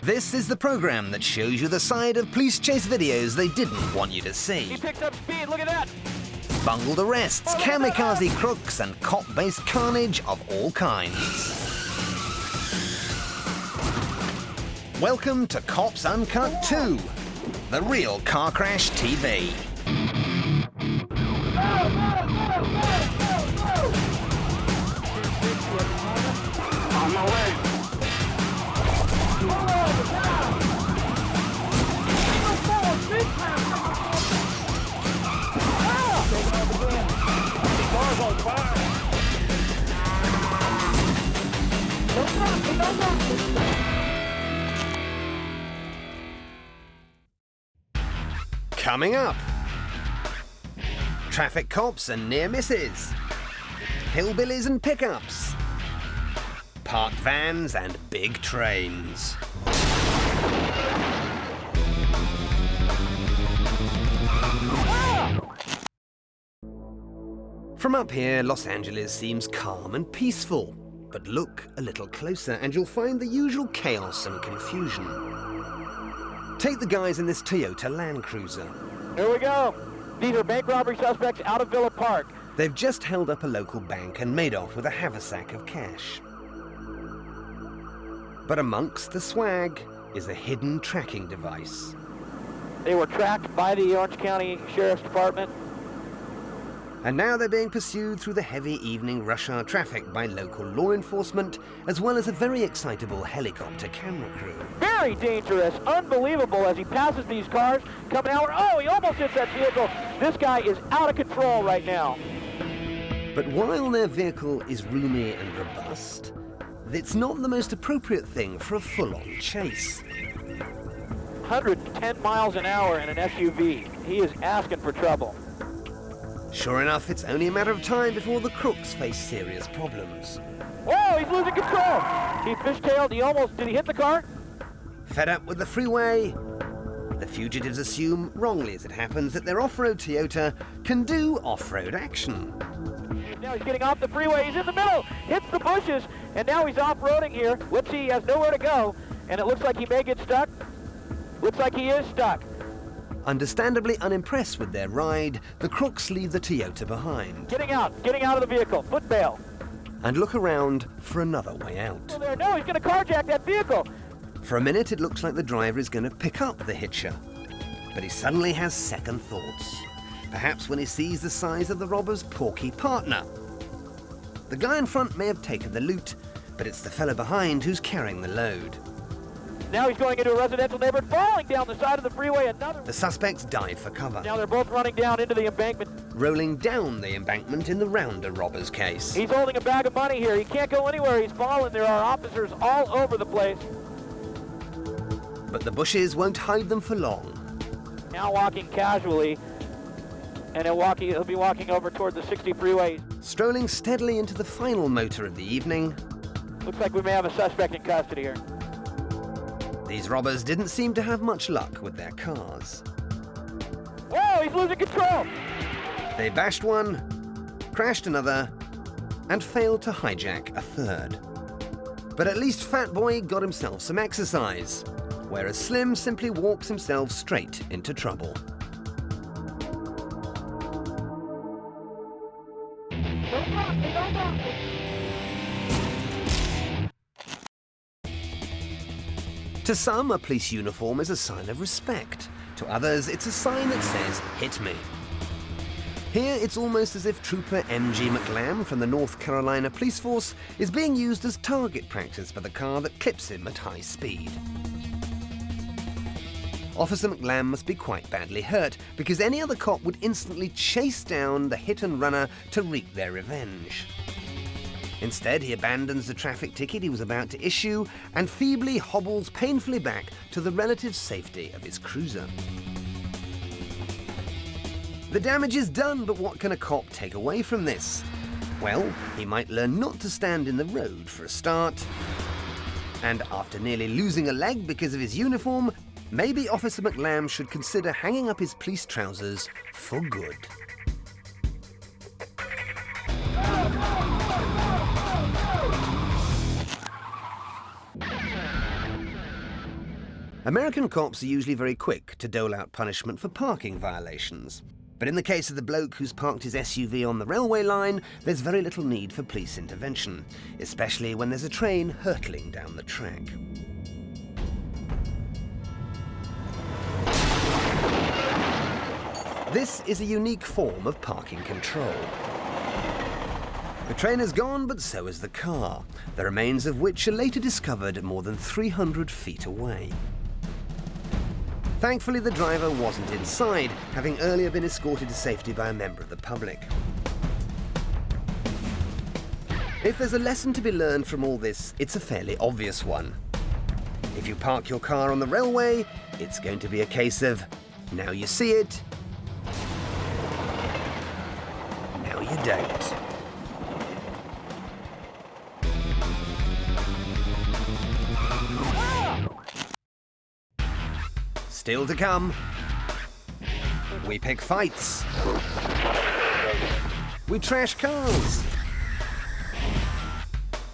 This is the program that shows you the side of police chase videos they didn't want you to see. He picks up speed, look at that! Bungled arrests, kamikaze crooks, and cop-based carnage of all kinds. Welcome to Cops Uncut 2, the real car crash TV. On my way. Car's on fire. Coming up, traffic cops and near misses, hillbillies and pickups, parked vans and big trains. From up here, Los Angeles seems calm and peaceful, but look a little closer and you'll find the usual chaos and confusion. Take the guys in this Toyota Land Cruiser. Here we go. These are bank robbery suspects out of Villa Park. They've just held up a local bank and made off with a haversack of cash. But amongst the swag is a hidden tracking device. They were tracked by the Orange County Sheriff's Department. And now they're being pursued through the heavy evening rush hour traffic by local law enforcement, as well as a very excitable helicopter camera crew. Very dangerous, unbelievable as he passes these cars coming out. Oh, he almost hits that vehicle. This guy is out of control right now. But while their vehicle is roomy and robust, it's not the most appropriate thing for a full-on chase. 110 miles an hour in an SUV. He is asking for trouble. Sure enough, it's only a matter of time before the crooks face serious problems. Whoa, he's losing control. He fishtailed, did he hit the car? Fed up with the freeway, the fugitives assume, wrongly as it happens, that their off-road Toyota can do off-road action. Now he's getting off the freeway, he's in the middle, hits the bushes, and now he's off-roading here. Let's see, he has nowhere to go, and it looks like he may get stuck. Looks like he is stuck. Understandably unimpressed with their ride, the crooks leave the Toyota behind. Getting out of the vehicle, foot bail. And look around for another way out. Oh, there, no, he's going to carjack that vehicle. For a minute, it looks like the driver is going to pick up the hitcher. But he suddenly has second thoughts. Perhaps when he sees the size of the robber's porky partner. The guy in front may have taken the loot, but it's the fellow behind who's carrying the load. Now he's going into a residential neighborhood, falling down the side of the freeway. The suspects dive for cover. Now they're both running down into the embankment. Rolling down the embankment in the rounder robber's case. He's holding a bag of money here. He can't go anywhere. He's fallen. There are officers all over the place. But the bushes won't hide them for long. Now walking casually, and he'll be walking over toward the 60 freeway. Strolling steadily into the final motor of the evening. Looks like we may have a suspect in custody here. These robbers didn't seem to have much luck with their cars. Whoa, he's losing control! They bashed one, crashed another, and failed to hijack a third. But at least Fat Boy got himself some exercise, whereas Slim simply walks himself straight into trouble. To some, a police uniform is a sign of respect. To others, it's a sign that says, "Hit me." Here, it's almost as if Trooper M.G. McLam from the North Carolina Police Force is being used as target practice by the car that clips him at high speed. Officer McLam must be quite badly hurt, because any other cop would instantly chase down the hit-and-runner to wreak their revenge. Instead, he abandons the traffic ticket he was about to issue and feebly hobbles painfully back to the relative safety of his cruiser. The damage is done, but what can a cop take away from this? Well, he might learn not to stand in the road for a start, and after nearly losing a leg because of his uniform, maybe Officer McLam should consider hanging up his police trousers for good. American cops are usually very quick to dole out punishment for parking violations. But in the case of the bloke who's parked his SUV on the railway line, there's very little need for police intervention, especially when there's a train hurtling down the track. This is a unique form of parking control. The train is gone, but so is the car, the remains of which are later discovered more than 300 feet away. Thankfully, the driver wasn't inside, having earlier been escorted to safety by a member of the public. If there's a lesson to be learned from all this, it's a fairly obvious one. If you park your car on the railway, it's going to be a case of, now you see it, now you don't. Still to come, we pick fights, we trash cars,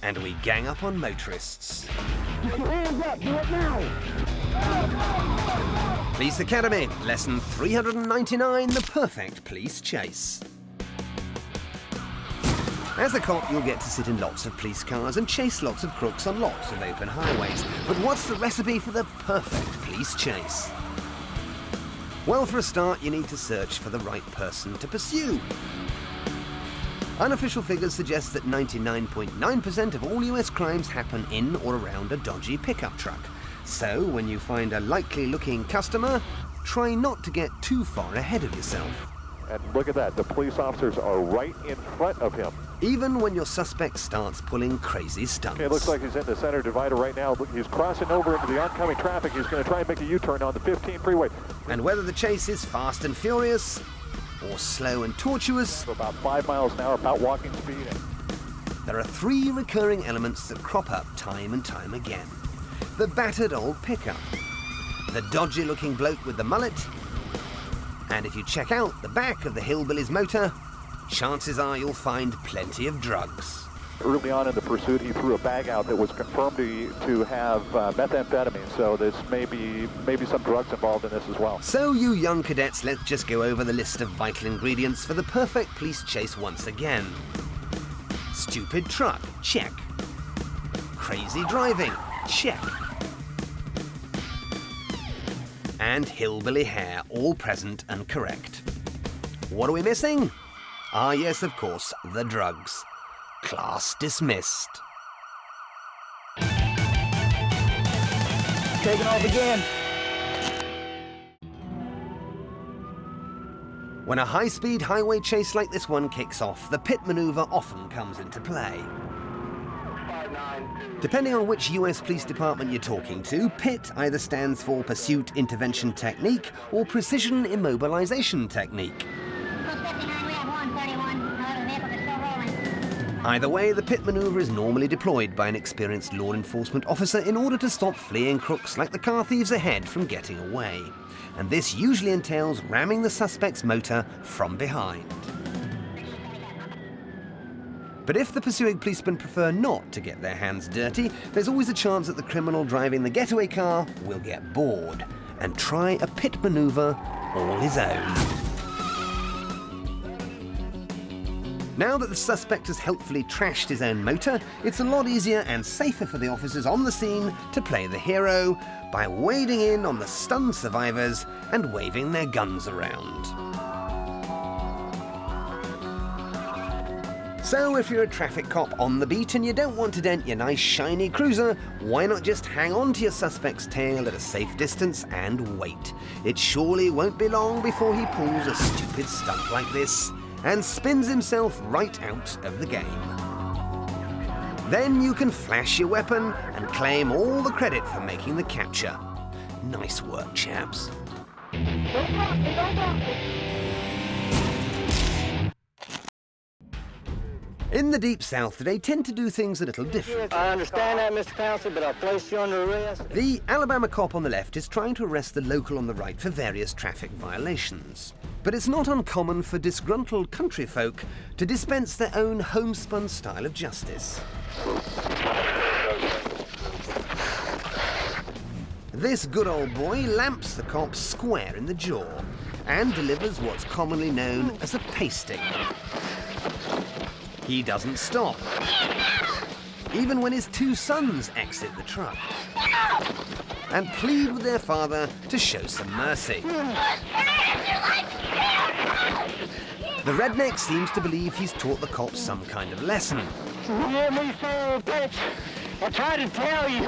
and we gang up on motorists. Put your hands up, do it now! Police Academy, lesson 399, the perfect police chase. As a cop, you'll get to sit in lots of police cars and chase lots of crooks on lots of open highways. But what's the recipe for the perfect police chase? Well, for a start, you need to search for the right person to pursue. Unofficial figures suggest that 99.9% of all US crimes happen in or around a dodgy pickup truck. So, when you find a likely-looking customer, try not to get too far ahead of yourself. And look at that, the police officers are right in front of him. Even when your suspect starts pulling crazy stunts. Okay, looks like he's in the center divider right now. He's crossing over into the oncoming traffic. He's going to try and make a U-turn on the 15 freeway. And whether the chase is fast and furious, or slow and tortuous, About 5 miles an hour, about walking speed. there are three recurring elements that crop up time and time again. The battered old pickup, the dodgy-looking bloke with the mullet, and if you check out the back of the hillbilly's motor, chances are you'll find plenty of drugs. Early on in the pursuit, he threw a bag out that was confirmed to have methamphetamine, so there's maybe some drugs involved in this as well. So, you young cadets, let's just go over the list of vital ingredients for the perfect police chase once again. Stupid truck, check. Crazy driving, check. And hillbilly hair, all present and correct. What are we missing? Ah, yes, of course, the drugs. Class dismissed. Taking off again. When a high-speed highway chase like this one kicks off, the pit maneuver often comes into play. Depending on which US police department you're talking to, PIT either stands for Pursuit Intervention Technique or Precision Immobilization Technique. Either way, the pit maneuver is normally deployed by an experienced law enforcement officer in order to stop fleeing crooks like the car thieves ahead from getting away. And this usually entails ramming the suspect's motor from behind. But if the pursuing policemen prefer not to get their hands dirty, there's always a chance that the criminal driving the getaway car will get bored and try a pit maneuver all his own. Now that the suspect has helpfully trashed his own motor, it's a lot easier and safer for the officers on the scene to play the hero by wading in on the stunned survivors and waving their guns around. So if you're a traffic cop on the beat and you don't want to dent your nice shiny cruiser, why not just hang on to your suspect's tail at a safe distance and wait? It surely won't be long before he pulls a stupid stunt like this and spins himself right out of the game. Then you can flash your weapon and claim all the credit for making the capture. Nice work, chaps. In the Deep South, they tend to do things a little different. I understand that, Mr. Counselor, but I'll place you under arrest. The Alabama cop on the left is trying to arrest the local on the right for various traffic violations. But it's not uncommon for disgruntled country folk to dispense their own homespun style of justice. This good old boy lamps the cop square in the jaw and delivers what's commonly known as a pasting. He doesn't stop, even when his two sons exit the truck and plead with their father to show some mercy. The redneck seems to believe he's taught the cops some kind of lesson. You hear me, son of a bitch? I tried to tell you.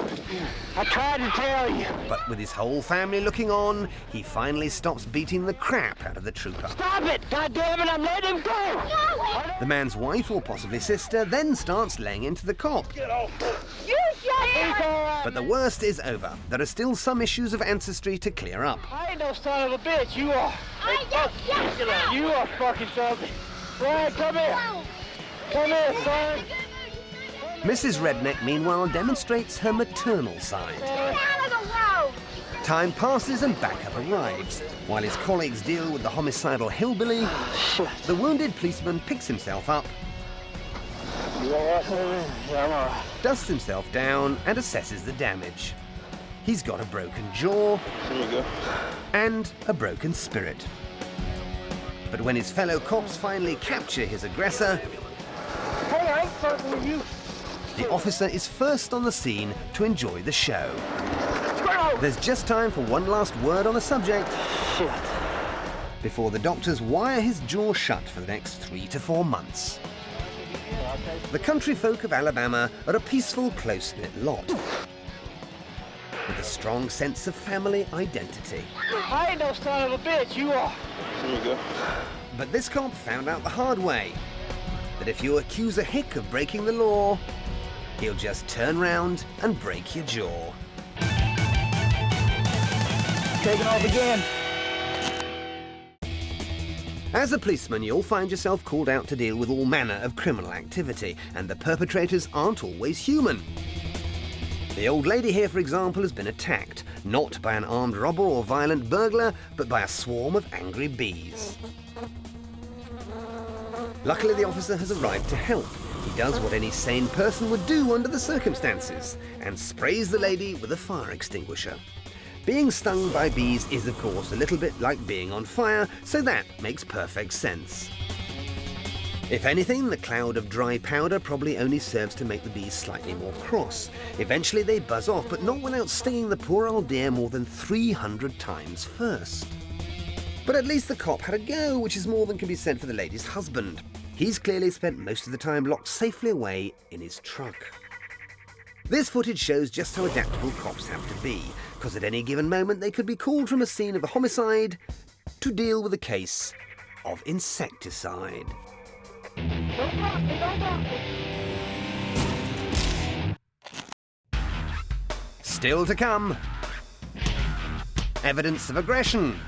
I tried to tell you. But with his whole family looking on, he finally stops beating the crap out of the trooper. Stop it! God damn it, I'm letting him go! The man's wife, or possibly sister, then starts laying into the cop. You shut up! But the worst is over. There are still some issues of ancestry to clear up. I ain't no son of a bitch, you are. You are fucking something. Brian, come here. Come here, son. Mrs. Redneck, meanwhile, demonstrates her maternal side. Out of the road! Time passes and backup arrives. While his colleagues deal with the homicidal hillbilly, the wounded policeman picks himself up, You all right? Yeah, I'm all right. dusts himself down, and assesses the damage. He's got a broken jaw Here you go. and a broken spirit. But when his fellow cops finally capture his aggressor, Hey, I ain't fucking with you. the officer is first on the scene to enjoy the show. There's just time for one last word on the subject Shit. before the doctors wire his jaw shut for the next 3 to 4 months. The country folk of Alabama are a peaceful, close-knit lot with a strong sense of family identity. I ain't no son of a bitch, you are. Here you go. But this cop found out the hard way that if you accuse a hick of breaking the law, he'll just turn round and break your jaw. Taking off again. As a policeman, you'll find yourself called out to deal with all manner of criminal activity, and the perpetrators aren't always human. The old lady here, for example, has been attacked, not by an armed robber or violent burglar, but by a swarm of angry bees. Luckily, the officer has arrived to help. He does what any sane person would do under the circumstances, and sprays the lady with a fire extinguisher. Being stung by bees is, of course, a little bit like being on fire, so that makes perfect sense. If anything, the cloud of dry powder probably only serves to make the bees slightly more cross. Eventually they buzz off, but not without stinging the poor old dear more than 300 times first. But at least the cop had a go, which is more than can be said for the lady's husband. He's clearly spent most of the time locked safely away in his truck. This footage shows just how adaptable cops have to be, because at any given moment they could be called from a scene of a homicide to deal with a case of insecticide. Still to come, evidence of aggression,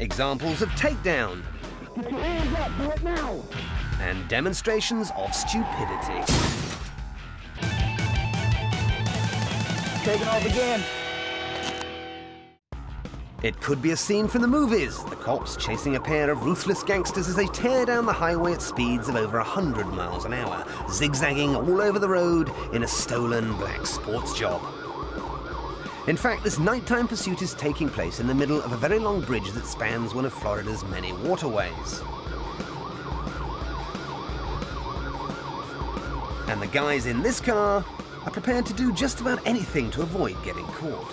examples of takedown, Get your hands up, do it now. and demonstrations of stupidity. Taking off again. It could be a scene from the movies, the cops chasing a pair of ruthless gangsters as they tear down the highway at speeds of over 100 miles an hour, zigzagging all over the road in a stolen black sports job. In fact, this nighttime pursuit is taking place in the middle of a very long bridge that spans one of Florida's many waterways. And the guys in this car are prepared to do just about anything to avoid getting caught.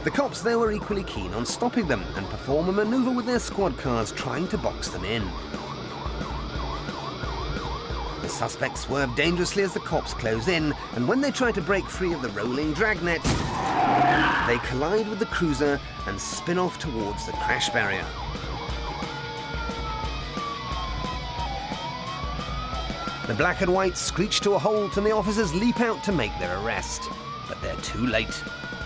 The cops, though, are equally keen on stopping them and perform a maneuver with their squad cars trying to box them in. The suspects swerve dangerously as the cops close in, and when they try to break free of the rolling dragnet, they collide with the cruiser and spin off towards the crash barrier. The black and white screech to a halt and the officers leap out to make their arrest. But they're too late.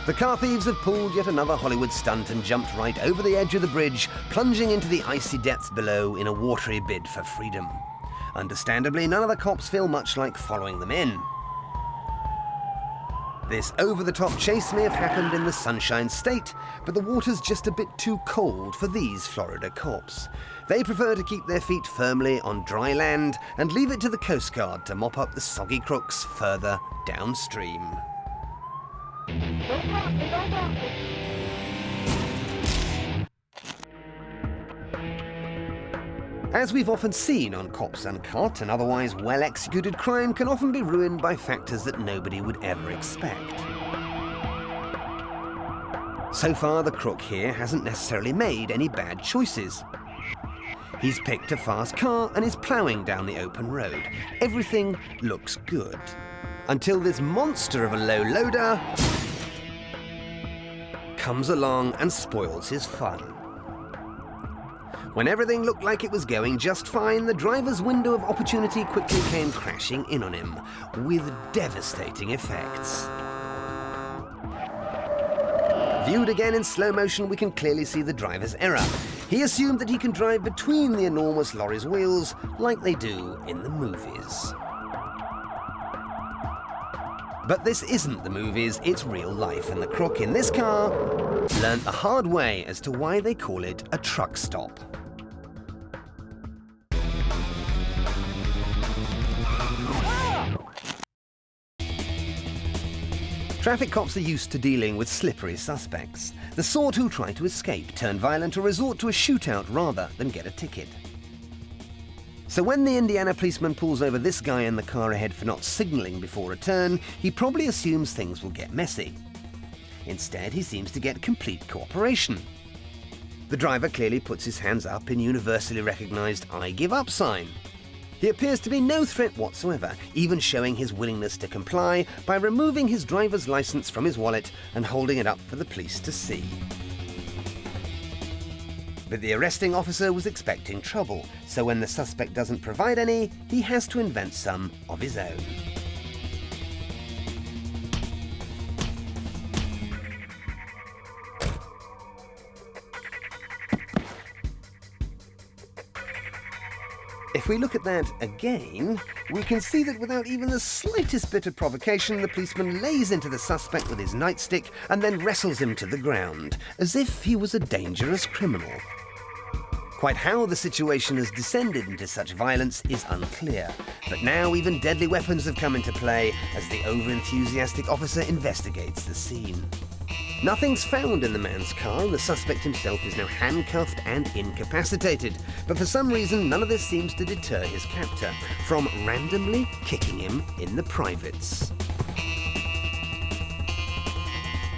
The car thieves have pulled yet another Hollywood stunt and jumped right over the edge of the bridge, plunging into the icy depths below in a watery bid for freedom. Understandably, none of the cops feel much like following them in. This over-the-top chase may have happened in the Sunshine State, but the water's just a bit too cold for these Florida cops. They prefer to keep their feet firmly on dry land and leave it to the Coast Guard to mop up the soggy crooks further downstream. As we've often seen on Cops Uncut, an otherwise well-executed crime can often be ruined by factors that nobody would ever expect. So far, the crook here hasn't necessarily made any bad choices. He's picked a fast car and is ploughing down the open road. Everything looks good. Until this monster of a low loader comes along and spoils his fun. When everything looked like it was going just fine, the driver's window of opportunity quickly came crashing in on him, with devastating effects. Viewed again in slow motion, we can clearly see the driver's error. He assumed that he can drive between the enormous lorry's wheels like they do in the movies. But this isn't the movies, it's real life, and the crook in this car learned the hard way as to why they call it a truck stop. Traffic cops are used to dealing with slippery suspects, the sort who try to escape, turn violent, or resort to a shootout rather than get a ticket. So when the Indiana policeman pulls over this guy in the car ahead for not signalling before a turn, he probably assumes things will get messy. Instead, he seems to get complete cooperation. The driver clearly puts his hands up in universally recognized "I give up" sign. He appears to be no threat whatsoever, even showing his willingness to comply by removing his driver's license from his wallet and holding it up for the police to see. But the arresting officer was expecting trouble, so when the suspect doesn't provide any, he has to invent some of his own. If we look at that again, we can see that without even the slightest bit of provocation, the policeman lays into the suspect with his nightstick and then wrestles him to the ground, as if he was a dangerous criminal. Quite how the situation has descended into such violence is unclear, but now even deadly weapons have come into play as the over-enthusiastic officer investigates the scene. Nothing's found in the man's car, and the suspect himself is now handcuffed and incapacitated. But for some reason, none of this seems to deter his captor from randomly kicking him in the privates.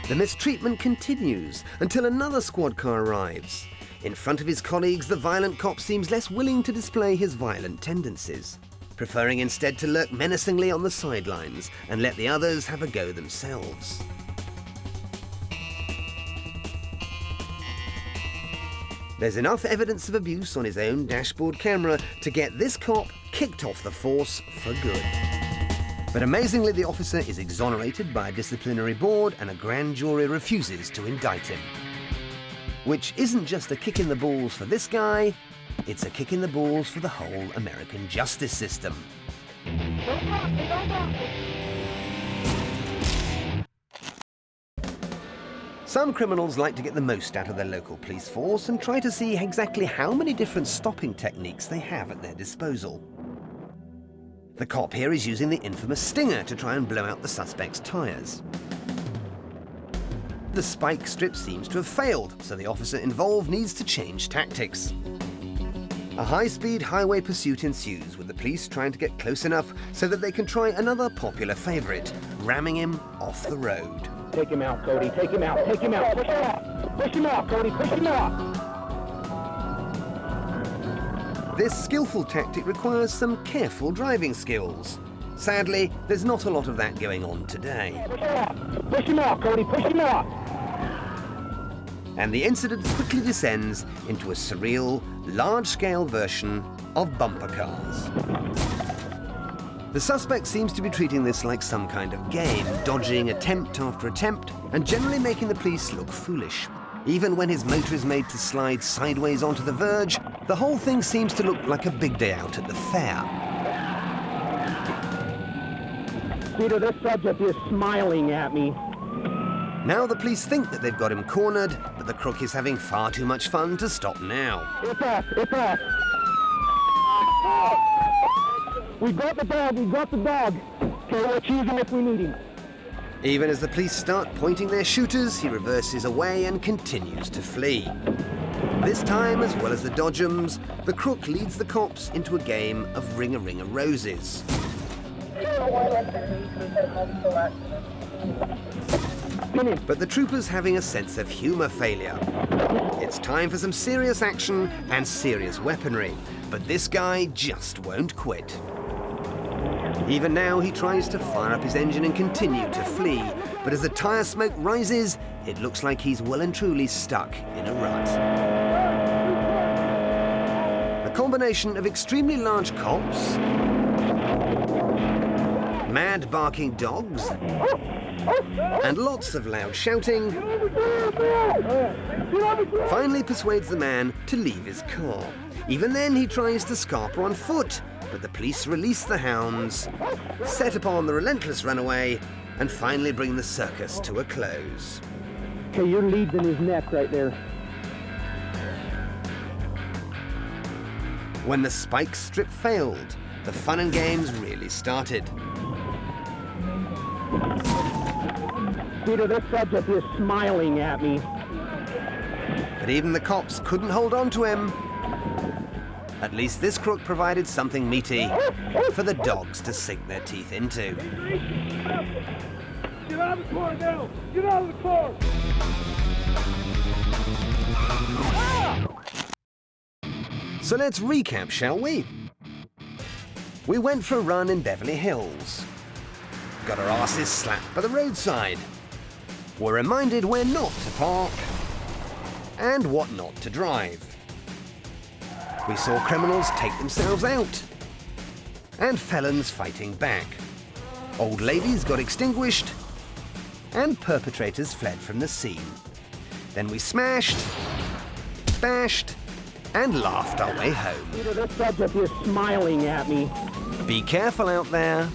The mistreatment continues until another squad car arrives. In front of his colleagues, the violent cop seems less willing to display his violent tendencies, preferring instead to lurk menacingly on the sidelines and let the others have a go themselves. There's enough evidence of abuse on his own dashboard camera to get this cop kicked off the force for good. But amazingly, the officer is exonerated by a disciplinary board and a grand jury refuses to indict him. Which isn't just a kick in the balls for this guy, it's a kick in the balls for the whole American justice system. Some criminals like to get the most out of their local police force and try to see exactly how many different stopping techniques they have at their disposal. The cop here is using the infamous stinger to try and blow out the suspect's tires. The spike strip seems to have failed, so the officer involved needs to change tactics. A high-speed highway pursuit ensues, with the police trying to get close enough so that they can try another popular favorite, ramming him off the road. Take him out, Cody. Take him out. Take him out. Push him off. Push him off, Cody. Push him off. This skillful tactic requires some careful driving skills. Sadly, there's not a lot of that going on today. Push him off. Push him off, Cody. Push him off. And the incident quickly descends into a surreal, large-scale version of bumper cars. The suspect seems to be treating this like some kind of game, dodging attempt after attempt, and generally making the police look foolish. Even when his motor is made to slide sideways onto the verge, the whole thing seems to look like a big day out at the fair. Peter, this subject is smiling at me. Now the police think that they've got him cornered, but the crook is having far too much fun to stop now. It's off. It's off. We got the dog. We got the dog. Okay, let's use him if we need him. Even as the police start pointing their shooters, he reverses away and continues to flee. This time, as well as the dodgems, the crook leads the cops into a game of ring-a-ring-a-roses. But the troopers having a sense of humour failure. It's time for some serious action and serious weaponry, but this guy just won't quit. Even now, he tries to fire up his engine and continue to flee, but as the tyre smoke rises, it looks like he's well and truly stuck in a rut. A combination of extremely large cops, mad barking dogs, and lots of loud shouting finally persuades the man to leave his car. Even then, he tries to scarper on foot, but the police release the hounds, set upon the relentless runaway, and finally bring the circus to a close. Okay, your lead's in his neck right there. When the spike strip failed, the fun and games really started. Peter, this subject is smiling at me. But even the cops couldn't hold on to him. At least this crook provided something meaty for the dogs to sink their teeth into. Get out of the car now! Get out of the car! So let's recap, shall we? We went for a run in Beverly Hills. Got our asses slapped by the roadside. We're reminded where not to park and what not to drive. We saw criminals take themselves out and felons fighting back. Old ladies got extinguished and perpetrators fled from the scene. Then we smashed, bashed, and laughed our way home. Peter, this subject is smiling at me. Be careful out there.